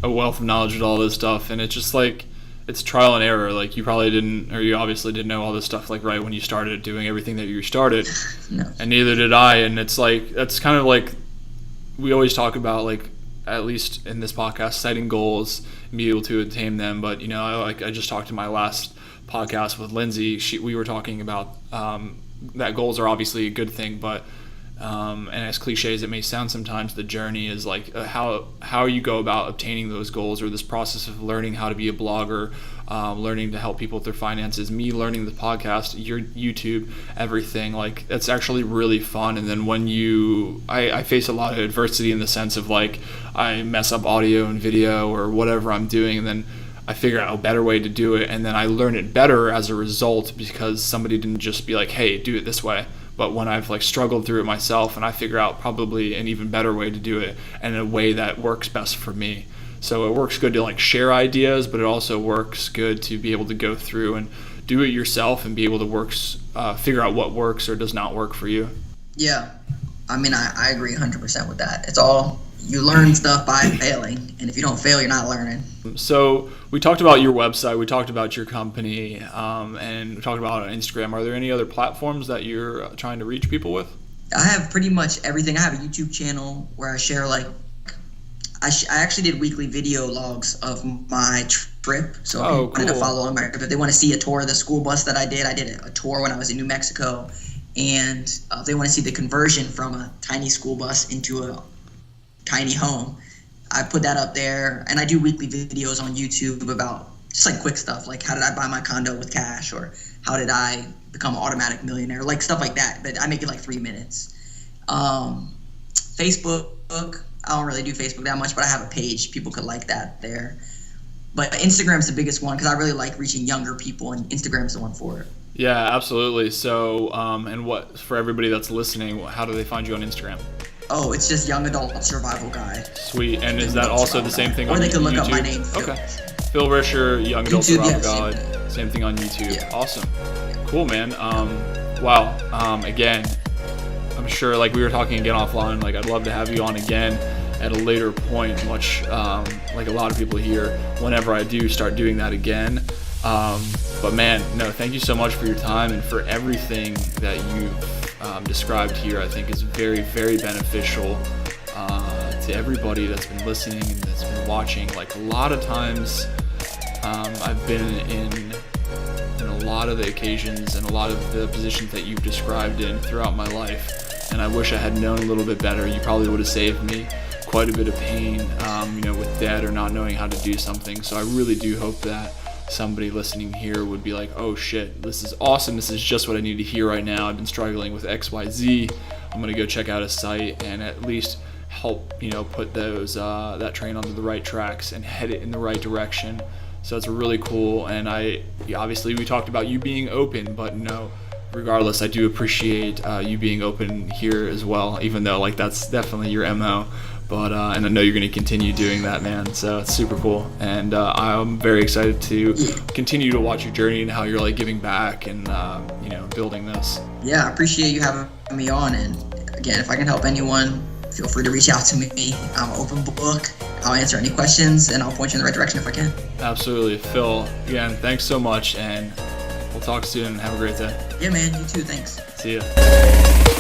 wealth of knowledge with all this stuff, and it's just like, it's trial and error. Like you obviously didn't know all this stuff like right when you started doing everything that you started. No. And neither did I. And it's like, that's kind of like, we always talk about, like, at least in this podcast, setting goals and be able to attain them. But I just talked to my last podcast with Lindsay. We were talking about that goals are obviously a good thing, but and as cliche as it may sound sometimes, the journey is like how you go about obtaining those goals, or this process of learning how to be a blogger, learning to help people with their finances, me learning the podcast, your YouTube, everything. Like, it's actually really fun. And then when I face a lot of adversity in the sense of like I mess up audio and video or whatever I'm doing, and then I figure out a better way to do it, and then I learn it better as a result, because somebody didn't just be like, hey, do it this way. But when I've like struggled through it myself, and I figure out probably an even better way to do it, and a way that works best for me. So it works good to like share ideas, but it also works good to be able to go through and do it yourself and be able to figure out what works or does not work for you. Yeah, I agree 100% with that. It's all, You learn stuff by failing, and if you don't fail, you're not learning. So we talked about your website, we talked about your company, and we talked about Instagram. Are there any other platforms that you're trying to reach people with? I have pretty much everything. I have a YouTube channel where I share I actually did weekly video logs of my trip. So if you wanted to follow on my trip, if they want to see a tour of the school bus that I did a tour when I was in New Mexico, and if they want to see the conversion from a tiny school bus into a tiny home, I put that up there. And I do weekly videos on YouTube about just like quick stuff, like how did I buy my condo with cash, or how did I become an automatic millionaire, like stuff like that. But I make it like 3 minutes. Facebook, I don't really do Facebook that much, but I have a page. People could like that there. But Instagram's the biggest one because I really like reaching younger people, and Instagram's the one for it. Yeah, absolutely. So, and what, for everybody that's listening, how do they find you on Instagram? Oh, it's just Young Adult Survival Guide. Sweet. And is that also the same thing on YouTube? Or they can look up my name. Okay. Phil Risher, Young Adult Survival Guide. Same Same thing on YouTube. Yeah. Awesome. Cool, man. Wow. Again, I'm sure, like we were talking again offline, like I'd love to have you on again at a later point, much like a lot of people here, whenever I do start doing that again. But man, no, thank you so much for your time and for everything that you've described here. I think is very, very beneficial to everybody that's been listening and that's been watching. Like a lot of times, I've been in a lot of the occasions and a lot of the positions that you've described in throughout my life, and I wish I had known a little bit better. You probably would have saved me quite a bit of pain, with debt or not knowing how to do something. So I really do hope that somebody listening here would be like, oh shit, this is awesome. This is just what I need to hear right now. I've been struggling with XYZ. I'm going to go check out a site and at least help, put those, that train onto the right tracks and head it in the right direction. So it's really cool. And obviously we talked about you being open, but no, regardless, I do appreciate you being open here as well, even though like that's definitely your MO. But and I know you're going to continue doing that, man. So it's super cool, and I'm very excited to continue to watch your journey and how you're like giving back and building this. Yeah, I appreciate you having me on. And again, if I can help anyone, feel free to reach out to me. I'm an open book. I'll answer any questions, and I'll point you in the right direction if I can. Absolutely, Phil. Again, thanks so much, and we'll talk soon. Have a great day. Yeah, man. You too. Thanks. See ya.